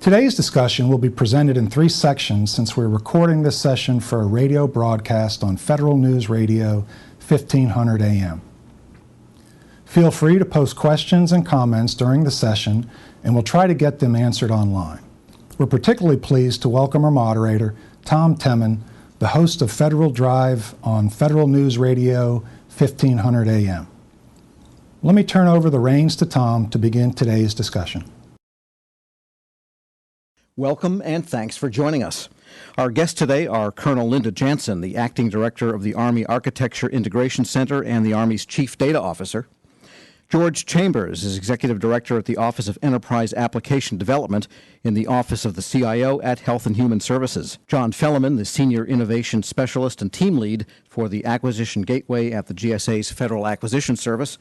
Today's discussion will be presented in 3 sections since we're recording this session for a radio broadcast on Federal News Radio 1500 AM. Feel free to post questions and comments during the session, and we'll try to get them answered online. We're particularly pleased to welcome our moderator, Tom Temin, the host of Federal Drive on Federal News Radio 1500 AM. Let me turn over the reins to Tom to begin today's discussion. Welcome and thanks for joining us. Our guests today are Colonel Linda Jansen, the Acting Director of the Army Architecture Integration Center and the Army's Chief Data Officer. George Chambers is Executive Director at the Office of Enterprise Application Development in the Office of the CIO at Health and Human Services. John Felleman, the Senior Innovation Specialist and Team Lead for the Acquisition Gateway at the GSA's Federal Acquisition Service.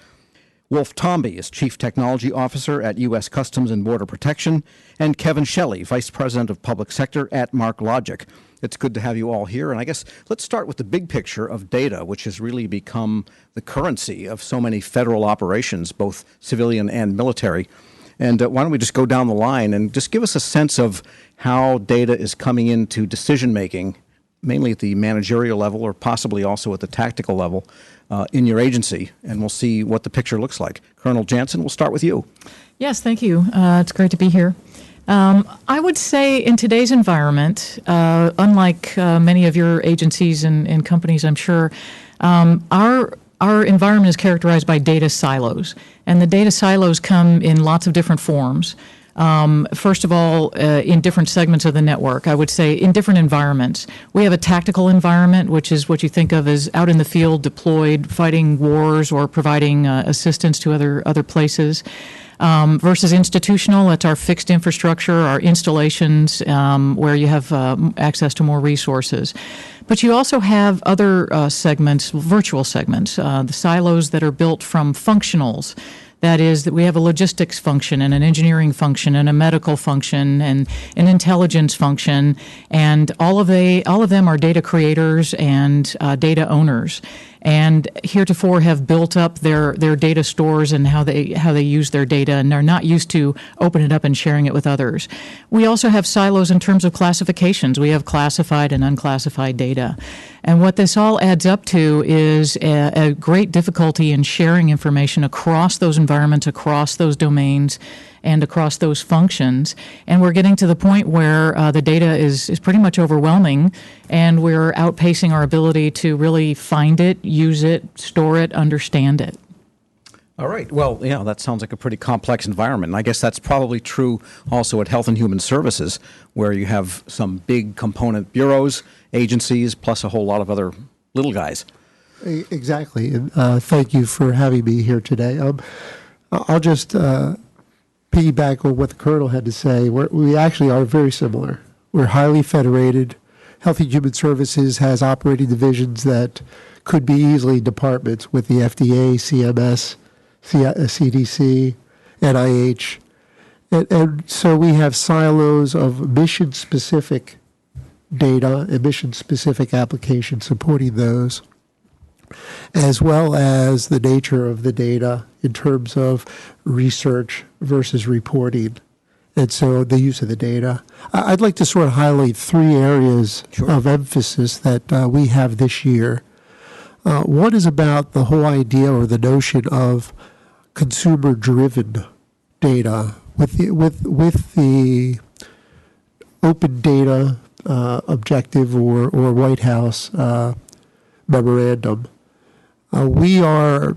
Wolf Tomby is Chief Technology Officer at U.S. Customs and Border Protection, and Kevin Shelley, Vice President of Public Sector at MarkLogic. It's good to have you all here, and I guess let's start with the big picture of data, which has really become the currency of so many federal operations, both civilian and military. And why don't we just go down the line and just give us a sense of how data is coming into decision-making, mainly at the managerial level or possibly also at the tactical level, in your agency, and we'll see what the picture looks like. Colonel Jansen, we'll start with you. Yes, thank you. It's great to be here. I would say in today's environment, unlike many of your agencies and companies, I'm sure, our environment is characterized by data silos, and the data silos come in lots of different forms. First of all, in different segments of the network, I would say in different environments. We have a tactical environment, which is what you think of as out in the field, deployed, fighting wars or providing assistance to other places. Versus institutional, it's our fixed infrastructure, our installations, where you have access to more resources. But you also have other segments, virtual segments, the silos that are built from functionals. That is, that we have a logistics function and an engineering function and a medical function and an intelligence function, and all of them are data creators and data owners, and heretofore have built up their data stores and how they use their data, and are not used to opening it up and sharing it with others. We also have silos in terms of classifications. We have classified and unclassified data. And what this all adds up to is a great difficulty in sharing information across those environments, across those domains, and across those functions. And we're getting to the point where the data is pretty much overwhelming, and we're outpacing our ability to really find it, use it, store it, understand it. All right. Well, yeah, that sounds like a pretty complex environment. And I guess that's probably true also at Health and Human Services, where you have some big component bureaus, agencies, plus a whole lot of other little guys. Exactly. And thank you for having me here today. I'll just piggyback on what the Colonel had to say. We actually are very similar. We're highly federated. Health and Human Services has operating divisions that could be easily departments with the FDA, CMS, CDC, NIH. And so we have silos of mission-specific data and mission-specific applications supporting those, as well as the nature of the data in terms of research versus reporting, and so the use of the data. I'd like to sort of highlight 3 areas of emphasis that we have this year. One is about the whole idea or the notion of consumer-driven data with the open data objective or White House memorandum. We are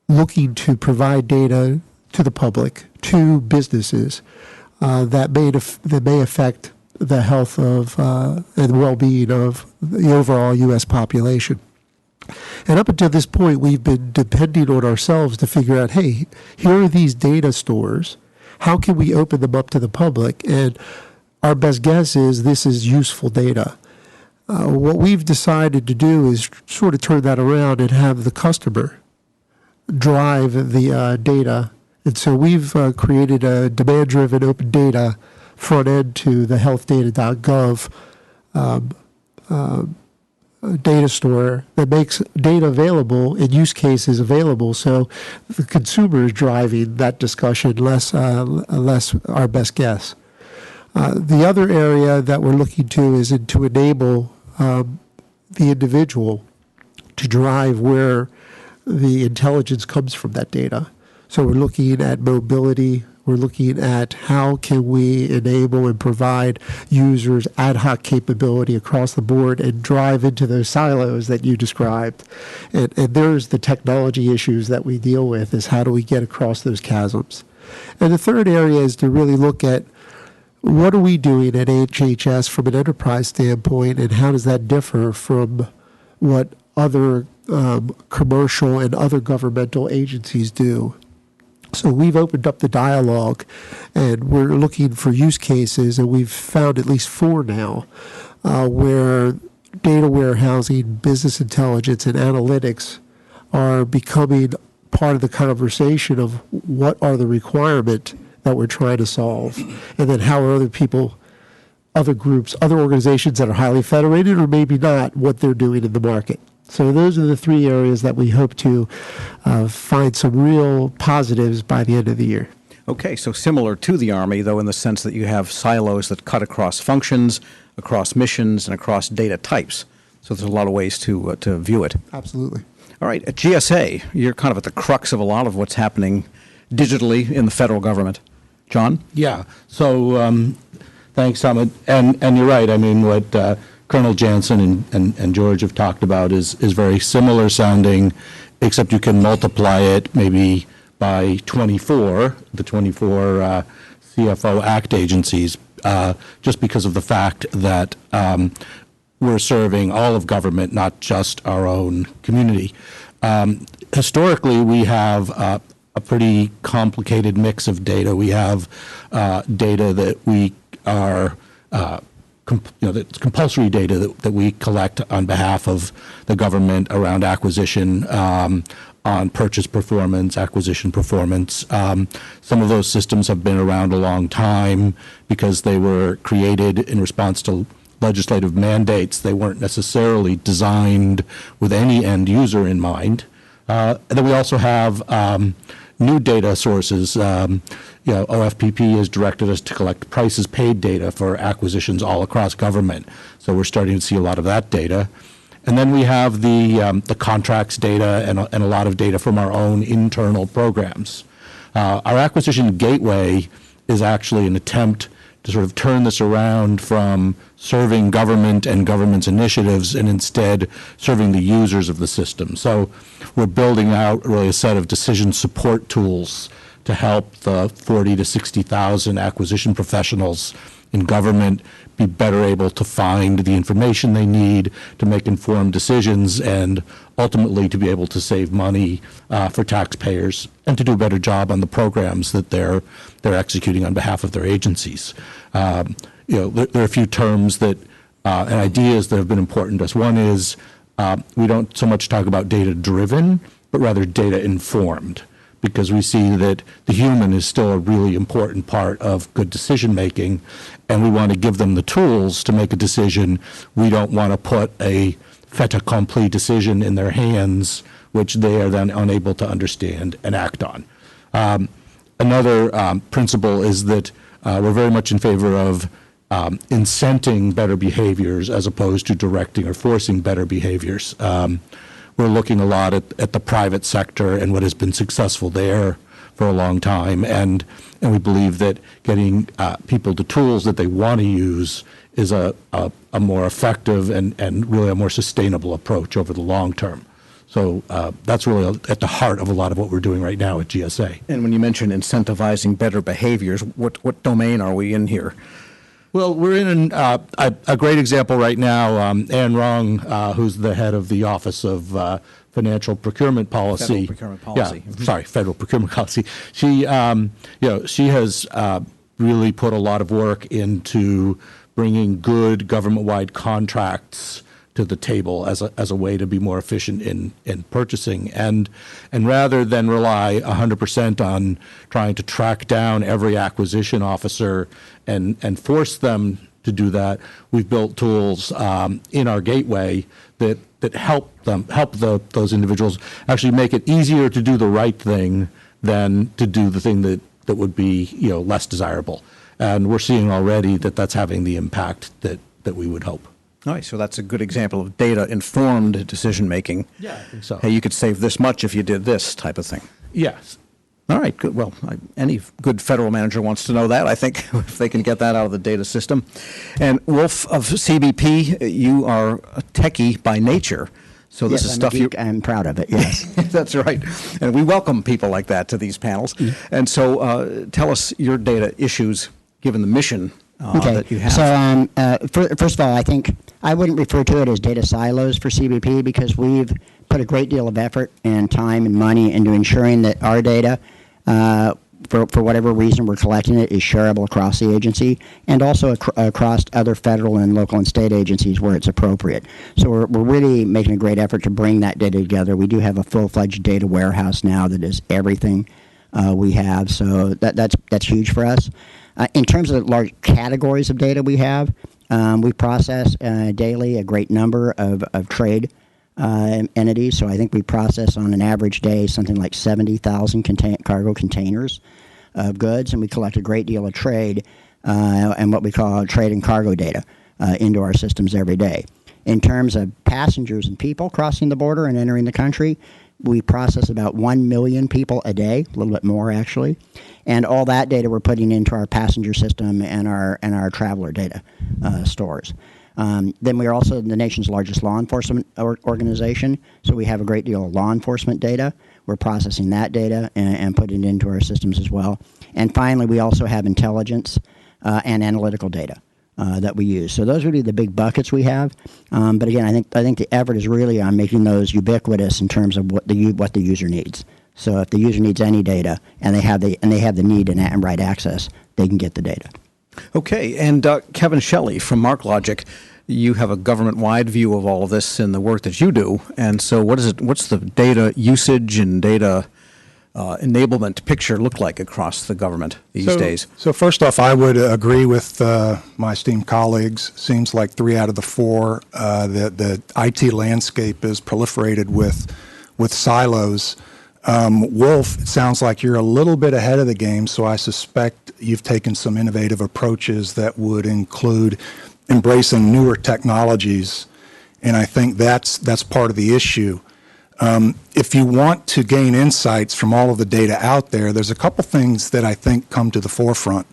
looking to provide data to the public, to businesses that may affect the health of and well-being of the overall U.S. population. And up until this point, we've been depending on ourselves to figure out, hey, here are these data stores. How can we open them up to the public? And our best guess is this is useful data. What we've decided to do is sort of turn that around and have the customer drive the data. And so we've created a demand-driven open data front end to the healthdata.gov data store that makes data available and use cases available. So the consumer is driving that discussion, less our best guess. The other area that we're looking to is to enable the individual to drive where the intelligence comes from that data. So we're looking at mobility. We're looking at how can we enable and provide users ad hoc capability across the board and drive into those silos that you described. And there's the technology issues that we deal with, is how do we get across those chasms. And the third area is to really look at what are we doing at HHS from an enterprise standpoint, and how does that differ from what other commercial and other governmental agencies do. So we've opened up the dialogue, and we're looking for use cases, and we've found at least 4 now, where data warehousing, business intelligence, and analytics are becoming part of the conversation of what are the requirements that we're trying to solve, and then how are other people, other groups, other organizations that are highly federated or maybe not, what they're doing in the market. So those are the 3 areas that we hope to find some real positives by the end of the year. Okay, so similar to the Army, though, in the sense that you have silos that cut across functions, across missions, and across data types. So there's a lot of ways to view it. Absolutely. All right, at GSA, you're kind of at the crux of a lot of what's happening digitally in the federal government. John? Yeah. So thanks, Tom. And you're right. I mean, what Colonel Jansen and George have talked about is very similar sounding, except you can multiply it maybe by 24, the 24 CFO Act agencies, just because of the fact that we're serving all of government, not just our own community. Historically, we have a pretty complicated mix of data. We have data that we are, it's compulsory data that we collect on behalf of the government around acquisition, on purchase performance, acquisition performance. Some of those systems have been around a long time because they were created in response to legislative mandates. They weren't necessarily designed with any end user in mind. And then we also have new data sources. OFPP has directed us to collect prices paid data for acquisitions all across government. So we're starting to see a lot of that data. And then we have the contracts data and a lot of data from our own internal programs. Our acquisition gateway is actually an attempt to sort of turn this around from serving government and government's initiatives and instead serving the users of the system. So we're building out really a set of decision support tools to help the 40 to 60,000 acquisition professionals in government be better able to find the information they need to make informed decisions and ultimately to be able to save money for taxpayers and to do a better job on the programs that they're executing on behalf of their agencies. There are a few terms that and ideas that have been important to us. One is we don't so much talk about data driven, but rather data informed, because we see that the human is still a really important part of good decision making, and we want to give them the tools to make a decision. We don't want to put a fait accompli decision in their hands, which they are then unable to understand and act on. Another principle is that we're very much in favor of incenting better behaviors as opposed to directing or forcing better behaviors. We're looking a lot at the private sector and what has been successful there for a long time, and we believe that getting people the tools that they want to use is a more effective and really a more sustainable approach over the long term. So that's really at the heart of a lot of what we're doing right now at GSA. And when you mention incentivizing better behaviors, what domain are we in here? Well, we're in a great example right now. Anne Rong, who's the head of the Office of Financial Procurement Policy. Federal Procurement Policy. Yeah, sorry, Federal Procurement Policy. She, she has really put a lot of work into bringing good government-wide contracts to the table as a way to be more efficient in purchasing, and rather than rely 100% on trying to track down every acquisition officer and force them to do that, we've built tools in our gateway that help those individuals actually make it easier to do the right thing than to do the thing that that would be, less desirable. And we're seeing already that that's having the impact that we would hope. All right, so that's a good example of data-informed decision-making. Yeah, I think so. Hey, you could save this much if you did this type of thing. Yes. All right, good. Well, any good federal manager wants to know that, I think, if they can get that out of the data system. And Wolf of CBP, you are a techie by nature. So this Yes, is I'm a stuff you... geek. I'm proud of it, yes. That's right. And we welcome people like that to these panels. And so tell us your data issues, given the mission that you have. So first of all, I think I wouldn't refer to it as data silos for CBP because we've put a great deal of effort and time and money into ensuring that our data, for whatever reason we're collecting it, is shareable across the agency and also across other federal and local and state agencies where it's appropriate. So we're really making a great effort to bring that data together. We do have a full-fledged data warehouse now that is everything we have, so that's huge for us. In terms of the large categories of data we have, we process daily a great number of trade entities. So I think we process on an average day something like 70,000 cargo containers of goods, and we collect a great deal of trade and what we call trade and cargo data into our systems every day. In terms of passengers and people crossing the border and entering the country, we process about 1 million people a day, a little bit more actually, and all that data we're putting into our passenger system and our traveler data stores. Then we are also the nation's largest law enforcement organization, so we have a great deal of law enforcement data. We're processing that data and putting it into our systems as well. And finally, we also have intelligence and analytical data that we use. So those would be the big buckets we have. But again, I think the effort is really on making those ubiquitous in terms of what the user needs. So if the user needs any data and they have the need and right access, they can get the data. Okay, and Kevin Shelley from MarkLogic, you have a government-wide view of all of this in the work that you do. And so what's the data usage and data enablement picture look like across the government these days? So first off, I would agree with my esteemed colleagues. Seems like 3 out of the 4, the IT landscape is proliferated with silos. Wolf, it sounds like you're a little bit ahead of the game, so I suspect you've taken some innovative approaches that would include embracing newer technologies, and I think that's part of the issue. If you want to gain insights from all of the data out there, there's a couple things that I think come to the forefront.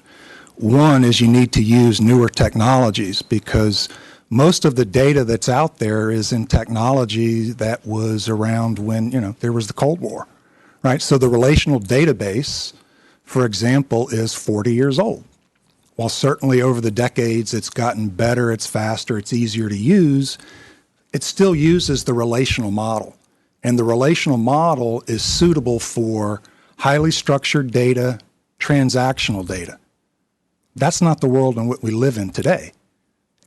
One is you need to use newer technologies because most of the data that's out there is in technology that was around when, there was the Cold War, right? So the relational database, for example, is 40 years old. While certainly over the decades it's gotten better, it's faster, it's easier to use, it still uses the relational model. And the relational model is suitable for highly structured data, transactional data. That's not the world in which we live in today.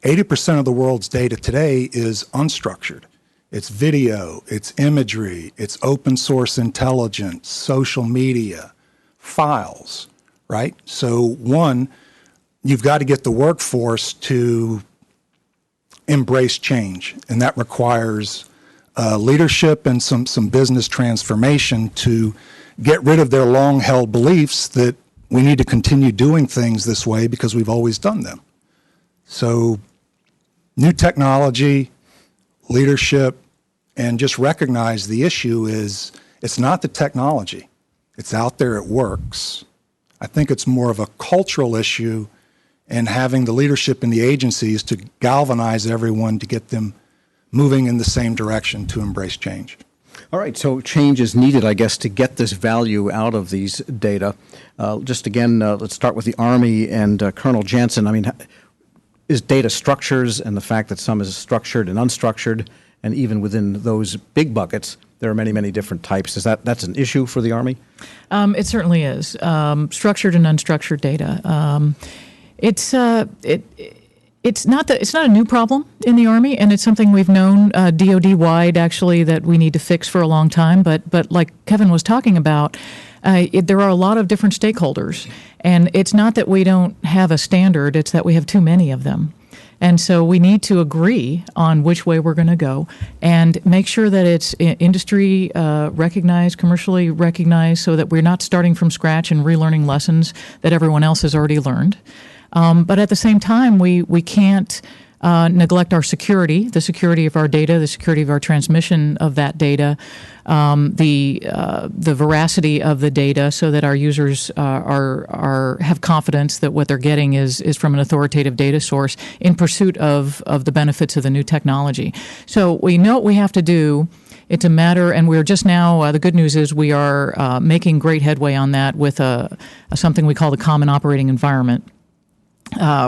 80% of the world's data today is unstructured. It's video, it's imagery, it's open source intelligence, social media, files, right? So one, you've got to get the workforce to embrace change, and that requires leadership and some business transformation to get rid of their long-held beliefs that we need to continue doing things this way because we've always done them. So new technology, leadership, and just recognize the issue is it's not the technology. It's out there, it works. I think it's more of a cultural issue and having the leadership in the agencies to galvanize everyone to get them moving in the same direction to embrace change. All right, so change is needed, I guess, to get this value out of these data. Just again, let's start with the Army and Colonel Jansen. I mean, is data structures and the fact that some is structured and unstructured, and even within those big buckets, there are many, many different types. That's an issue for the Army? It certainly is. Structured and unstructured data. It's not a new problem in the Army, and it's something we've known DoD-wide actually that we need to fix for a long time. But like Kevin was talking about, there are a lot of different stakeholders, and it's not that we don't have a standard; it's that we have too many of them. And so we need to agree on which way we're going to go and make sure that it's industry recognized, commercially recognized, so that we're not starting from scratch and relearning lessons that everyone else has already learned. But at the same time, we can't neglect our security, the security of our data, the security of our transmission of that data, the veracity of the data, so that our users have confidence that what they're getting is from an authoritative data source in pursuit of the benefits of the new technology. So we know what we have to do. It's a matter, and we're just now, the good news is we are making great headway on that with something we call the Common Operating Environment,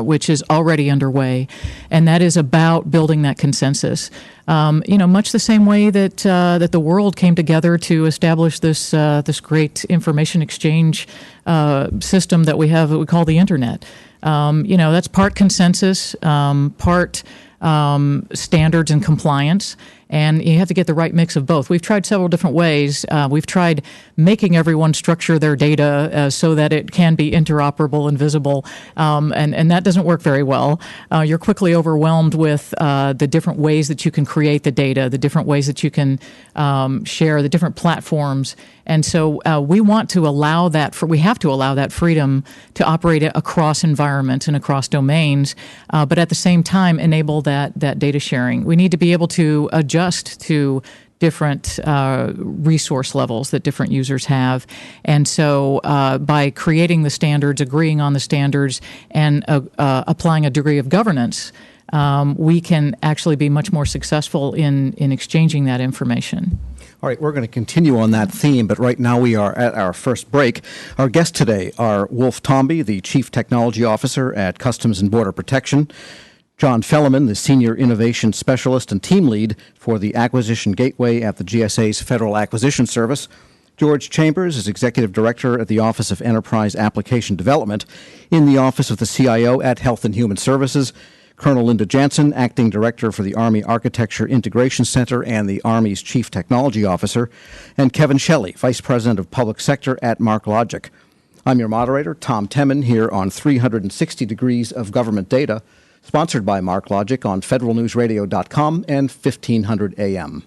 which is already underway, and that is about building that consensus. Much the same way that the world came together to establish this great information exchange system that we have, that we call the internet. That's part consensus, part standards and compliance, and you have to get the right mix of both. We've tried several different ways. We've tried making everyone structure their data so that it can be interoperable and visible, and that doesn't work very well. You're quickly overwhelmed with the different ways that you can create the data, the different ways that you can share, the different platforms. And so we want to allow that, we have to allow that freedom to operate across environments and across domains, but at the same time enable that data sharing. We need to be able to adjust to different resource levels that different users have. And so by creating the standards, agreeing on the standards, and applying a degree of governance, we can actually be much more successful in exchanging that information. All right, we're going to continue on that theme, but right now we are at our first break. Our guests today are Wolf Tomby, the Chief Technology Officer at Customs and Border Protection, John Felleman, the Senior Innovation Specialist and Team Lead for the Acquisition Gateway at the GSA's Federal Acquisition Service, George Chambers is Executive Director at the Office of Enterprise Application Development in the Office of the CIO at Health and Human Services, Colonel Linda Jansen, Acting Director for the Army Architecture Integration Center and the Army's Chief Technology Officer, and Kevin Shelley, Vice President of Public Sector at MarkLogic. I'm your moderator, Tom Temin, here on 360 Degrees of Government Data, sponsored by MarkLogic on federalnewsradio.com and 1500 AM.